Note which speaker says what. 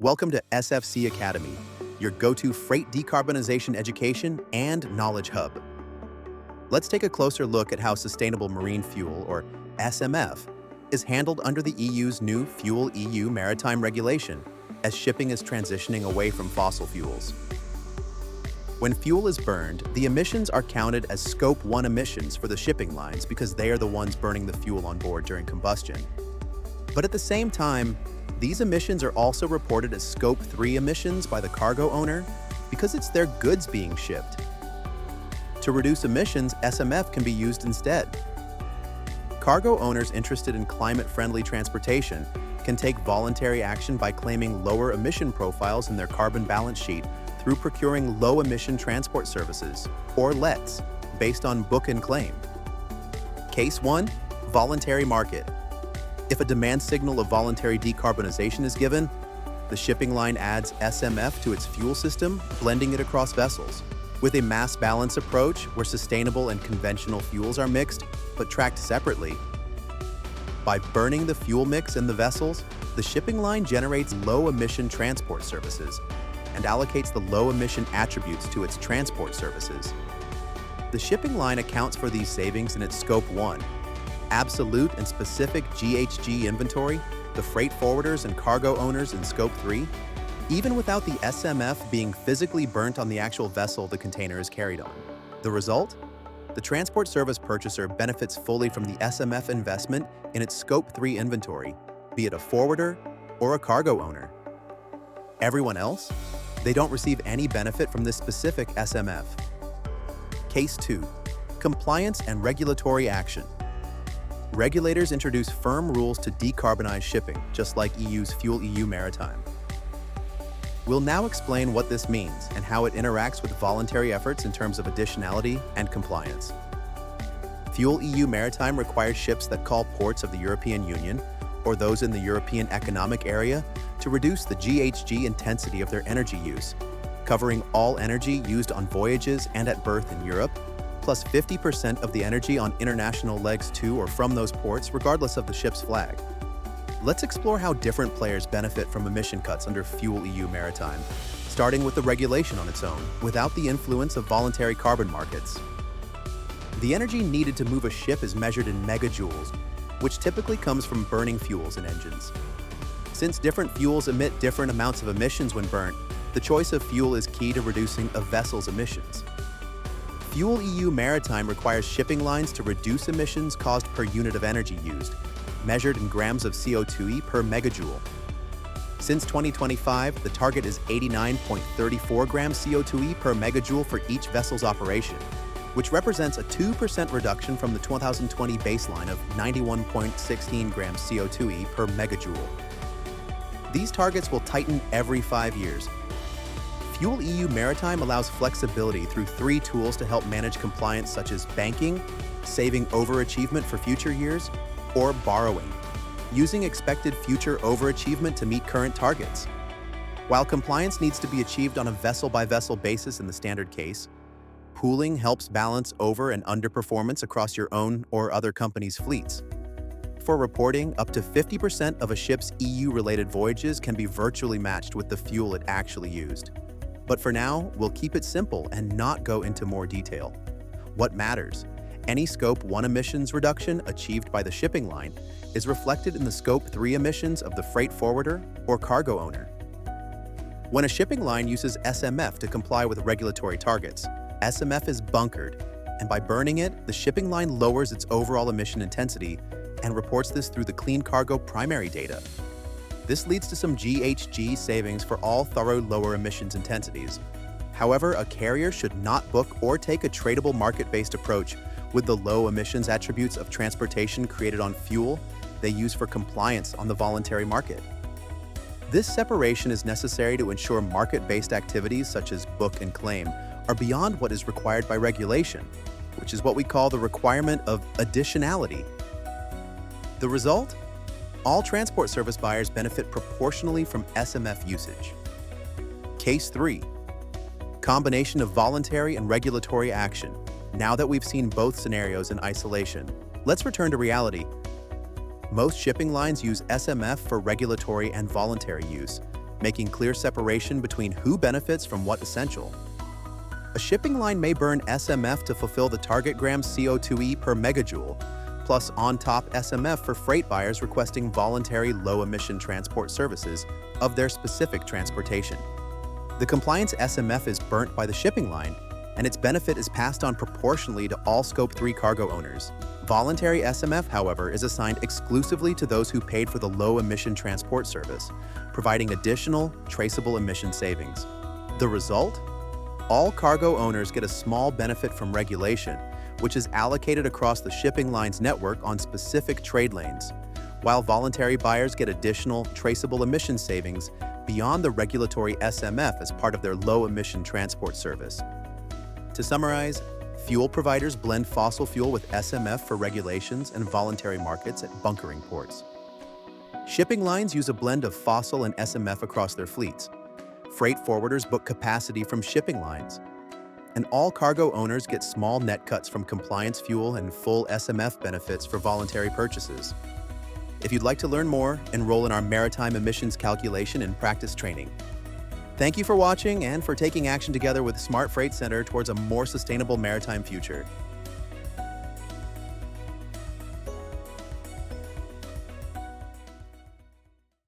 Speaker 1: Welcome to SFC Academy, your go-to freight decarbonization education and knowledge hub. Let's take a closer look at how sustainable marine fuel, or SMF, is handled under the EU's new FuelEU Maritime regulation as shipping is transitioning away from fossil fuels. When fuel is burned, the emissions are counted as Scope 1 emissions for the shipping lines because they are the ones burning the fuel on board during combustion. But at the same time, these emissions are also reported as Scope 3 emissions by the cargo owner because it's their goods being shipped. To reduce emissions, SMF can be used instead. Cargo owners interested in climate-friendly transportation can take voluntary action by claiming lower emission profiles in their carbon balance sheet through procuring Low Emission Transport Services, or LETS, based on book and claim. Case 1. Voluntary Market. If a demand signal of voluntary decarbonization is given, the shipping line adds SMF to its fuel system, blending it across vessels. With a mass balance approach where sustainable and conventional fuels are mixed but tracked separately, by burning the fuel mix in the vessels, the shipping line generates Low Emission Transport Services and allocates the low emission attributes to its transport services. The shipping line accounts for these savings in its Scope 1, absolute and specific GHG inventory, the freight forwarders and cargo owners in Scope 3, even without the SMF being physically burnt on the actual vessel the container is carried on. The result? The transport service purchaser benefits fully from the SMF investment in its Scope 3 inventory, be it a forwarder or a cargo owner. Everyone else? They don't receive any benefit from this specific SMF. Case 2. Compliance and regulatory action. Regulators introduce firm rules to decarbonize shipping, just like EU's FuelEU Maritime. We'll now explain what this means and how it interacts with voluntary efforts in terms of additionality and compliance. FuelEU Maritime requires ships that call ports of the European Union or those in the European Economic Area to reduce the GHG intensity of their energy use, covering all energy used on voyages and at berth in Europe, plus 50% of the energy on international legs to or from those ports, regardless of the ship's flag. Let's explore how different players benefit from emission cuts under FuelEU Maritime, starting with the regulation on its own, without the influence of voluntary carbon markets. The energy needed to move a ship is measured in megajoules, which typically comes from burning fuels in engines. Since different fuels emit different amounts of emissions when burnt, the choice of fuel is key to reducing a vessel's emissions. FuelEU Maritime requires shipping lines to reduce emissions caused per unit of energy used, measured in grams of CO2e per megajoule. Since 2025, the target is 89.34 grams CO2e per megajoule for each vessel's operation, which represents a 2% reduction from the 2020 baseline of 91.16 grams CO2e per megajoule. These targets will tighten every 5 years. FuelEU Maritime allows flexibility through 3 tools to help manage compliance, such as banking, saving overachievement for future years, or borrowing, using expected future overachievement to meet current targets. While compliance needs to be achieved on a vessel-by-vessel basis in the standard case, pooling helps balance over and underperformance across your own or other companies' fleets. For reporting, up to 50% of a ship's EU-related voyages can be virtually matched with the fuel it actually used. But for now, we'll keep it simple and not go into more detail. What matters? Any Scope 1 emissions reduction achieved by the shipping line is reflected in the Scope 3 emissions of the freight forwarder or cargo owner. When a shipping line uses SMF to comply with regulatory targets, SMF is bunkered, and by burning it, the shipping line lowers its overall emission intensity and reports this through the Clean Cargo primary data. This leads to some GHG savings for all thorough lower emissions intensities. However, a carrier should not book or take a tradable market-based approach with the low emissions attributes of transportation created on fuel they use for compliance on the voluntary market. This separation is necessary to ensure market-based activities such as book and claim are beyond what is required by regulation, which is what we call the requirement of additionality. The result? All transport service buyers benefit proportionally from SMF usage. Case 3. Combination of voluntary and regulatory action. Now that we've seen both scenarios in isolation, let's return to reality. Most shipping lines use SMF for regulatory and voluntary use, making clear separation between who benefits from what essential. A shipping line may burn SMF to fulfill the target grams CO2e per megajoule, plus on-top SMF for freight buyers requesting voluntary low-emission transport services of their specific transportation. The compliance SMF is burnt by the shipping line, and its benefit is passed on proportionally to all Scope 3 cargo owners. Voluntary SMF, however, is assigned exclusively to those who paid for the low-emission transport service, providing additional, traceable emission savings. The result? All cargo owners get a small benefit from regulation, which is allocated across the shipping line's network on specific trade lanes, while voluntary buyers get additional, traceable emission savings beyond the regulatory SMF as part of their low-emission transport service. To summarize, fuel providers blend fossil fuel with SMF for regulations and voluntary markets at bunkering ports. Shipping lines use a blend of fossil and SMF across their fleets. Freight forwarders book capacity from shipping lines. And all cargo owners get small net cuts from compliance fuel and full SMF benefits for voluntary purchases. If you'd like to learn more, enroll in our maritime emissions calculation and practice training. Thank you for watching and for taking action together with Smart Freight Center towards a more sustainable maritime future.